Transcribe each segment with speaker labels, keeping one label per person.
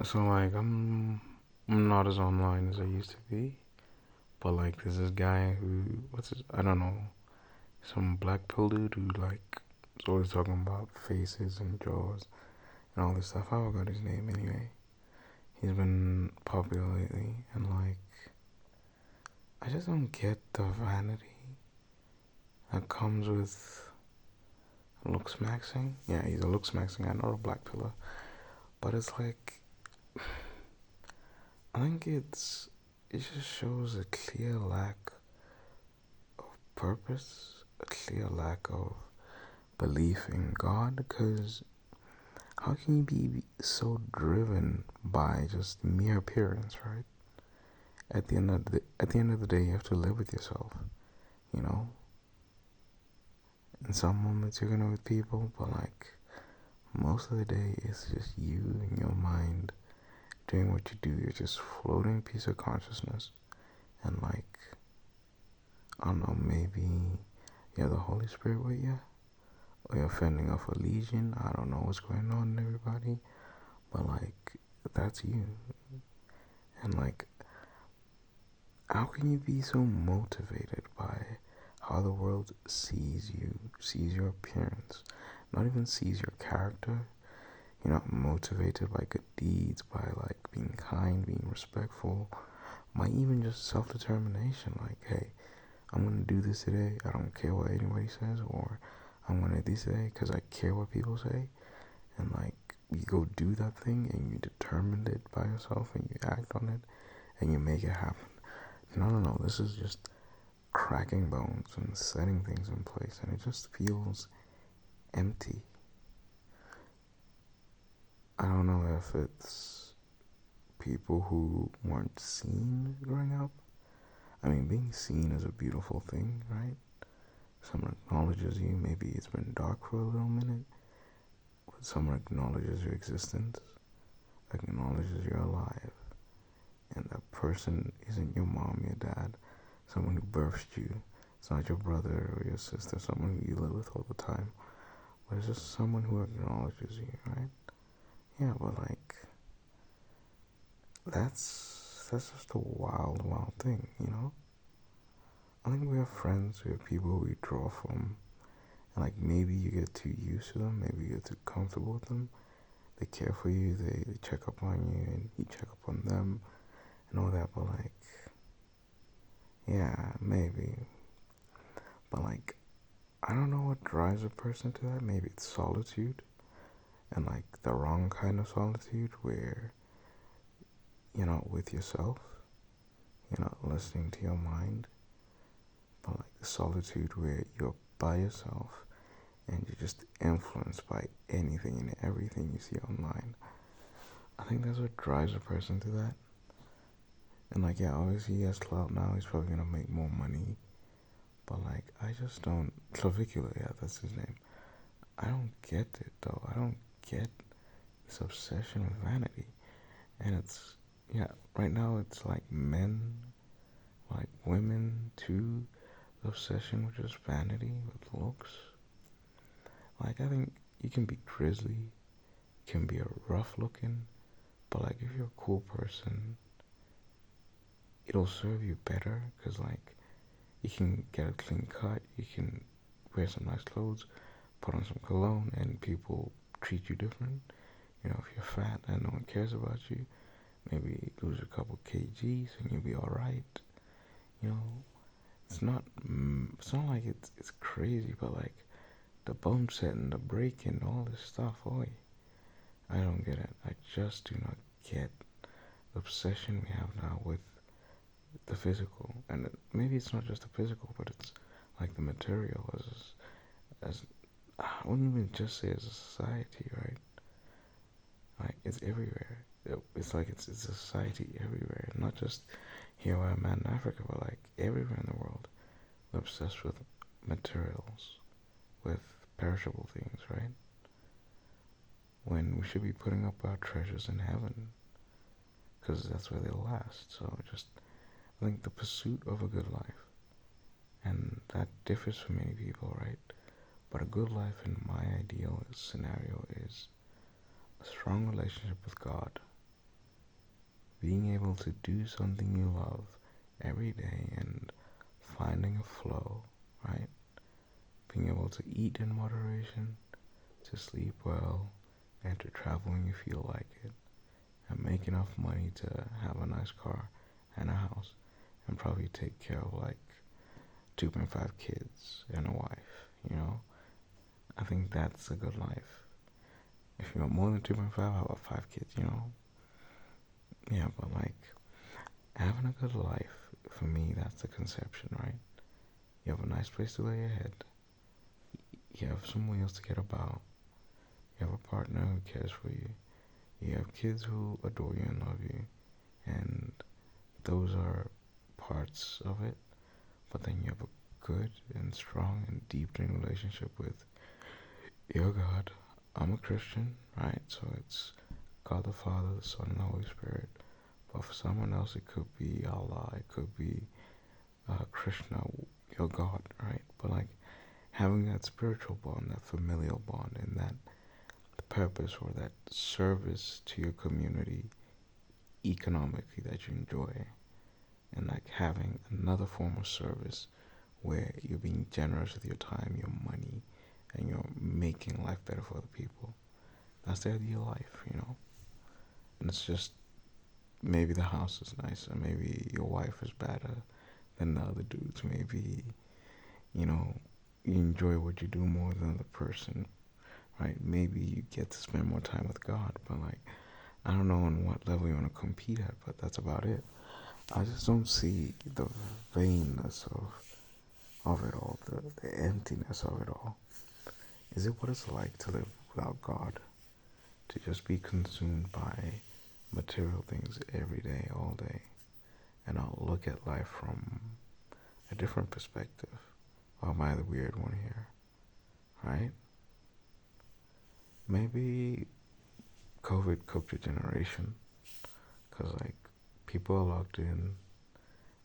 Speaker 1: So like I'm not as online as I used to be, but like there's this guy who what's his I don't know some black pill dude who like is always talking about faces and jaws and all this stuff. I forgot his name anyway. He's been popular lately, and like I just don't get the vanity that comes with Looksmaxing. Yeah, he's a Looksmaxing guy, not a black pillar, but it's like I think it just shows a clear lack of purpose, a clear lack of belief in God. Because how can you be so driven by just mere appearance, right? At the end of the day, you have to live with yourself. You know, in some moments you're gonna with people, but like most of the day, it's just you and your mind doing what you do. You're just floating piece of consciousness, and like I don't know, maybe you have the Holy Spirit with you, or you're fending off a legion. I don't know what's going on in everybody, but like that's you. And like, how can you be so motivated by how the world sees you, sees your appearance, not even sees your character? You're not motivated by good deeds, by like being kind, being respectful, by even just self-determination. Like, hey, I'm gonna do this today. I don't care what anybody says, or I'm gonna do this today because I care what people say. And like, you go do that thing, and you determined it by yourself, and you act on it, and you make it happen. No, no, no. This is just cracking bones and setting things in place, and it just feels empty. I don't know if it's people who weren't seen growing up. I mean, being seen is a beautiful thing, right? Someone acknowledges you. Maybe it's been dark for a little minute, but someone acknowledges your existence, acknowledges you're alive, and that person isn't your mom, your dad, someone who birthed you. It's not your brother or your sister, someone who you live with all the time, but it's just someone who acknowledges you, right? Yeah, but like that's just a wild, wild thing, you know? I think we have friends, we have people who we draw from, and like maybe you get too used to them, maybe you get too comfortable with them. They care for you, they check up on you, and you check up on them, and all that, but like, yeah, maybe. But like, I don't know what drives a person to that. Maybe it's solitude, and like the wrong kind of solitude where you're not with yourself, you're not listening to your mind, but like the solitude where you're by yourself and you're just influenced by anything and everything you see online. I think that's what drives a person to that. And like, yeah, obviously he has clout now, he's probably gonna make more money. But like, I just don't. Clavicular, yeah, that's his name. I don't get it though. I don't get this obsession with vanity. And it's, yeah, right now it's like men, like women too. The obsession with just vanity, with looks. Like, I think you can be grizzly, can be a rough looking, but like if you're a cool person, it'll serve you better because like you can get a clean cut, you can wear some nice clothes, put on some cologne, and people treat you different. You know, if you're fat and no one cares about you, maybe lose a couple kgs and you'll be all right. You know, it's not like it's crazy, but like the bump set and the break and all this stuff. Oi, I don't get it. I just do not get the obsession we have now with the physical, and maybe it's not just the physical, but it's like the material as I wouldn't even just say as a society, right? Like it's everywhere. It's like it's a society everywhere, not just here where I'm at in Africa, but like everywhere in the world. We're obsessed with materials, with perishable things, right? When we should be putting up our treasures in heaven, because that's where they'll last. So just I think the pursuit of a good life, and that differs for many people, right? But a good life in my ideal scenario is a strong relationship with God, being able to do something you love every day and finding a flow, right? Being able to eat in moderation, to sleep well, and to travel when you feel like it, and make enough money to have a nice car and a house, and probably take care of like 2.5 kids and a wife, you know? I think that's a good life. If you want more than 2.5, how about 5 kids, you know? Yeah, but like, having a good life, for me, that's the conception, right? You have a nice place to lay your head. You have some wheels to get about. You have a partner who cares for you. You have kids who adore you and love you. And those are parts of it. But then you have a good and strong and deepening relationship with your God. I'm a Christian, right? So it's God the Father, the Son, and the Holy Spirit. But for someone else, it could be Allah, it could be Krishna, your God, right? But like having that spiritual bond, that familial bond, and that purpose or that service to your community economically that you enjoy, and like having another form of service where you're being generous with your time, your money, and you're making life better for other people. That's the ideal life, you know? And it's just maybe the house is nicer, maybe your wife is better than the other dudes, maybe, you know, you enjoy what you do more than the person, right? Maybe you get to spend more time with God, but like, I don't know on what level you want to compete at, but that's about it. I just don't see the vainness of it all, the emptiness of it all. Is it what it's like to live without God? To just be consumed by material things every day, all day, and not look at life from a different perspective? Or am I the weird one here? Right? Maybe COVID cooked a generation, because like people are locked in.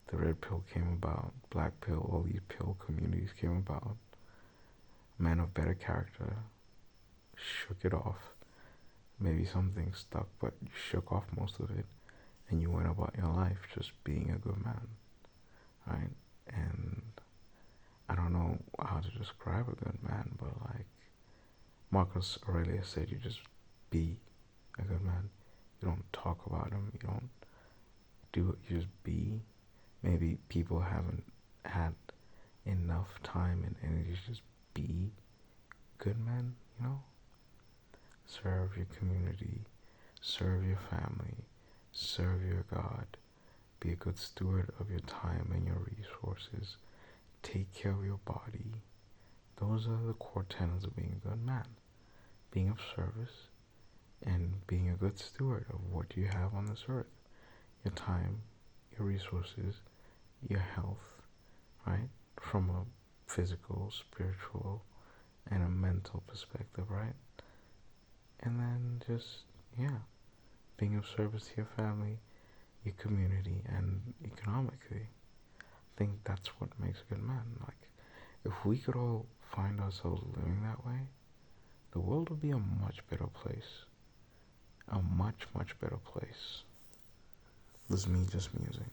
Speaker 1: The red pill came about, black pill, all these pill communities came about. Men of better character shook it off. Maybe something stuck, but you shook off most of it, and you went about your life just being a good man, right? And I don't know how to describe a good man, but like Marcus Aurelius said, you just be a good man. You don't talk about him. You don't do it. You just be. Maybe people haven't had enough time and energy to just be good men, you know? Serve your community, serve your family, serve your God, be a good steward of your time and your resources, take care of your body. Those are the core tenets of being a good man. Being of service and being a good steward of what you have on this earth. Your time, your resources, your health, right? From a physical, spiritual, and a mental perspective, right? And then just, yeah, being of service to your family, your community, and economically. I think that's what makes a good man. Like, if we could all find ourselves living that way, the world would be a much better place. A much, much better place. This is me just musing.